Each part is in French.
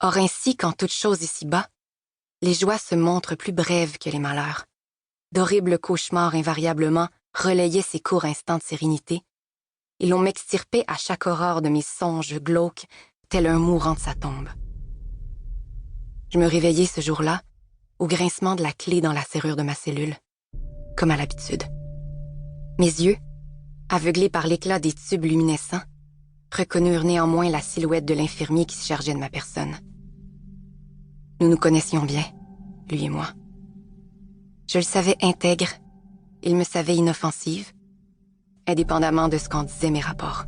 Or ainsi, qu'en toute chose ici-bas, les joies se montrent plus brèves que les malheurs. D'horribles cauchemars invariablement relayaient ces courts instants de sérénité, et l'on m'extirpait à chaque aurore de mes songes glauques, tel un mourant de sa tombe. Je me réveillai ce jour-là, au grincement de la clé dans la serrure de ma cellule, comme à l'habitude. Mes yeux, aveuglés par l'éclat des tubes luminescents, reconnurent néanmoins la silhouette de l'infirmier qui se chargeait de ma personne. Nous nous connaissions bien, lui et moi. Je le savais intègre, il me savait inoffensive, indépendamment de ce qu'en disaient mes rapports.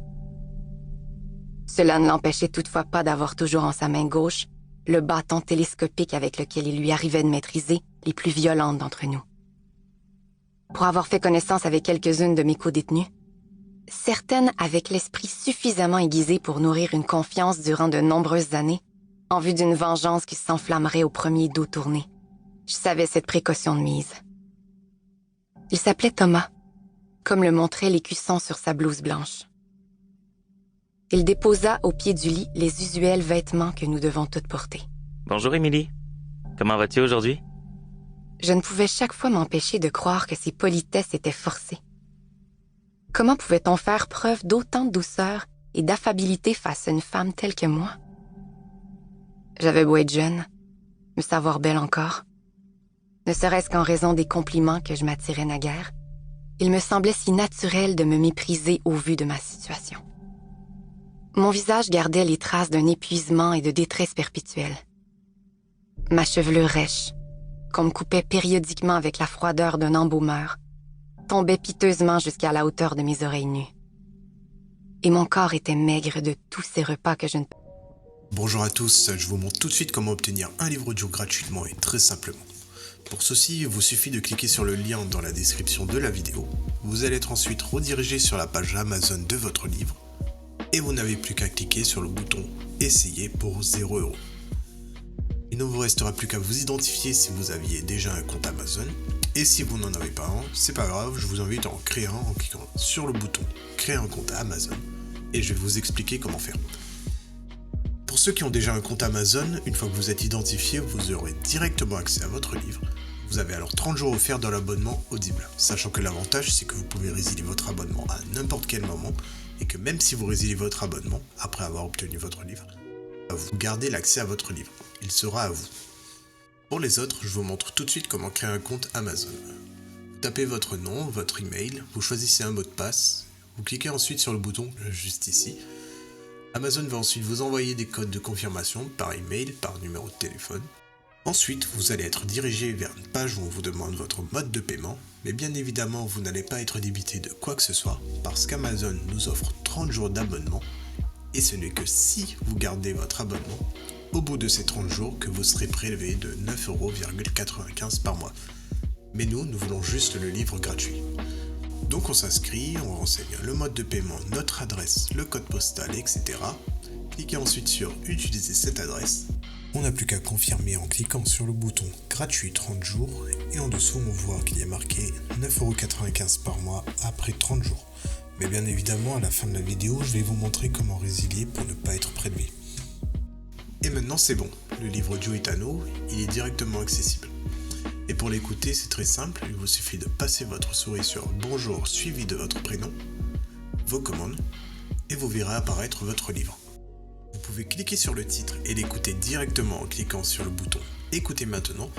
Cela ne l'empêchait toutefois pas d'avoir toujours en sa main gauche le bâton télescopique avec lequel il lui arrivait de maîtriser les plus violentes d'entre nous. Pour avoir fait connaissance avec quelques-unes de mes co-détenues, certaines avec l'esprit suffisamment aiguisé pour nourrir une confiance durant de nombreuses années, en vue d'une vengeance qui s'enflammerait au premier dos tourné. Je savais cette précaution de mise. Il s'appelait Thomas, comme le montrait l'écusson sur sa blouse blanche. Il déposa au pied du lit les usuels vêtements que nous devons toutes porter. Bonjour Émilie. Comment vas-tu aujourd'hui? Je ne pouvais chaque fois m'empêcher de croire que ces politesses étaient forcées. Comment pouvait-on faire preuve d'autant de douceur et d'affabilité face à une femme telle que moi? J'avais beau être jeune, me savoir belle encore. Ne serait-ce qu'en raison des compliments que je m'attirais naguère, il me semblait si naturel de me mépriser au vu de ma situation. Mon visage gardait les traces d'un épuisement et de détresse perpétuelle. Ma chevelure rêche, qu'on me coupait périodiquement avec la froideur d'un embaumeur, tombait piteusement jusqu'à la hauteur de mes oreilles nues. Et mon corps était maigre de tous ces repas que je ne... Bonjour à tous, je vous montre tout de suite comment obtenir un livre audio gratuitement et très simplement. Pour ceci, il vous suffit de cliquer sur le lien dans la description de la vidéo. Vous allez être ensuite redirigé sur la page Amazon de votre livre et vous n'avez plus qu'à cliquer sur le bouton « Essayer » pour 0 €. Il ne vous restera plus qu'à vous identifier si vous aviez déjà un compte Amazon. Et si vous n'en avez pas un, c'est pas grave, je vous invite à en créer un en cliquant sur le bouton « Créer un compte Amazon » et je vais vous expliquer comment faire. Pour ceux qui ont déjà un compte Amazon, une fois que vous êtes identifié, vous aurez directement accès à votre livre. Vous avez alors 30 jours offerts dans l'abonnement Audible, sachant que l'avantage c'est que vous pouvez résilier votre abonnement à n'importe quel moment et que même si vous résiliez votre abonnement après avoir obtenu votre livre, vous gardez l'accès à votre livre. Il sera à vous. Pour les autres, je vous montre tout de suite comment créer un compte Amazon. Vous tapez votre nom, votre email, vous choisissez un mot de passe, vous cliquez ensuite sur le bouton juste ici. Amazon va ensuite vous envoyer des codes de confirmation par email, par numéro de téléphone. Ensuite, vous allez être dirigé vers une page où on vous demande votre mode de paiement, mais bien évidemment, vous n'allez pas être débité de quoi que ce soit, parce qu'Amazon nous offre 30 jours d'abonnement, et ce n'est que si vous gardez votre abonnement, au bout de ces 30 jours, que vous serez prélevé de 9,95 € par mois. Mais nous voulons juste le livre gratuit. Donc on s'inscrit, on renseigne le mode de paiement, notre adresse, le code postal, etc. Cliquez ensuite sur « Utiliser cette adresse ». On n'a plus qu'à confirmer en cliquant sur le bouton « Gratuit 30 jours » et en dessous on voit qu'il y a marqué 9,95 € par mois après 30 jours. Mais bien évidemment, à la fin de la vidéo, je vais vous montrer comment résilier pour ne pas être prélevé. Et maintenant c'est bon, le livre audio est à nous, il est directement accessible. Et pour l'écouter, c'est très simple, il vous suffit de passer votre souris sur « Bonjour » suivi de votre prénom, vos commandes, et vous verrez apparaître votre livre. Vous pouvez cliquer sur le titre et l'écouter directement en cliquant sur le bouton « Écoutez maintenant »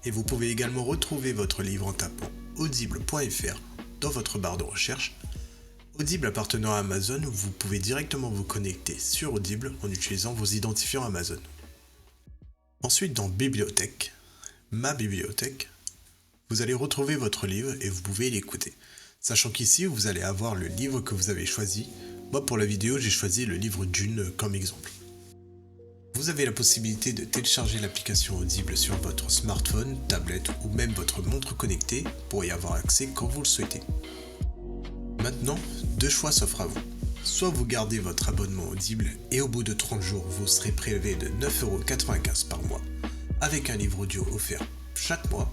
et vous pouvez également retrouver votre livre en tapant audible.fr dans votre barre de recherche. Audible appartenant à Amazon, vous pouvez directement vous connecter sur Audible en utilisant vos identifiants Amazon. Ensuite, dans Bibliothèque, Ma bibliothèque, vous allez retrouver votre livre et vous pouvez l'écouter. Sachant qu'ici, vous allez avoir le livre que vous avez choisi. Moi, pour la vidéo, j'ai choisi le livre Dune comme exemple. Vous avez la possibilité de télécharger l'application Audible sur votre smartphone, tablette ou même votre montre connectée pour y avoir accès quand vous le souhaitez. Maintenant, deux choix s'offrent à vous. Soit vous gardez votre abonnement Audible et au bout de 30 jours, vous serez prélevé de 9,95 € par mois avec un livre audio offert chaque mois,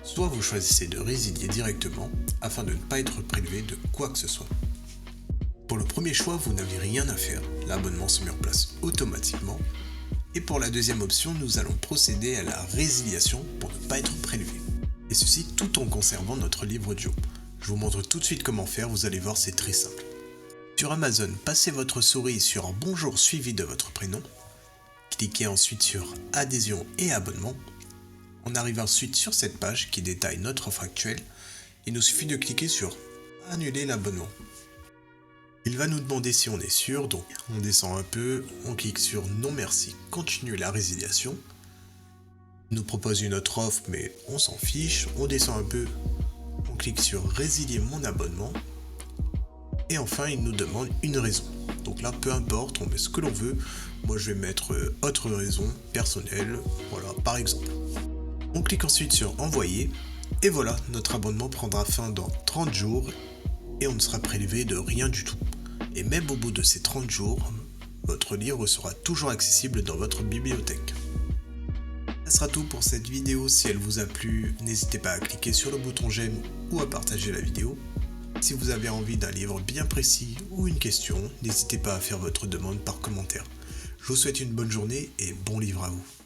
soit vous choisissez de résilier directement afin de ne pas être prélevé de quoi que ce soit. Pour le premier choix, vous n'avez rien à faire, l'abonnement se met en place automatiquement, Et pour la deuxième option, nous allons procéder à la résiliation pour ne pas être prélevé. Et ceci tout en conservant notre livre audio. Je vous montre tout de suite comment faire, vous allez voir, c'est très simple. Sur Amazon, passez votre souris sur Bonjour suivi de votre prénom. Cliquez ensuite sur Adhésion et abonnement. On arrive ensuite sur cette page qui détaille notre offre actuelle. Il nous suffit de cliquer sur Annuler l'abonnement. Il va nous demander si on est sûr, donc on descend un peu, on clique sur Non merci, continuer la résiliation. Il nous propose une autre offre mais on s'en fiche, on descend un peu, on clique sur Résilier mon abonnement. Et enfin il nous demande une raison. Donc là peu importe, on met ce que l'on veut. Moi je vais mettre autre raison personnelle, voilà par exemple. On clique ensuite sur Envoyer. Et voilà, notre abonnement prendra fin dans 30 jours et on ne sera prélevé de rien du tout. Et même au bout de ces 30 jours, votre livre sera toujours accessible dans votre bibliothèque. Ce sera tout pour cette vidéo. Si elle vous a plu, n'hésitez pas à cliquer sur le bouton j'aime ou à partager la vidéo. Si vous avez envie d'un livre bien précis ou une question, n'hésitez pas à faire votre demande par commentaire. Je vous souhaite une bonne journée et bon livre à vous.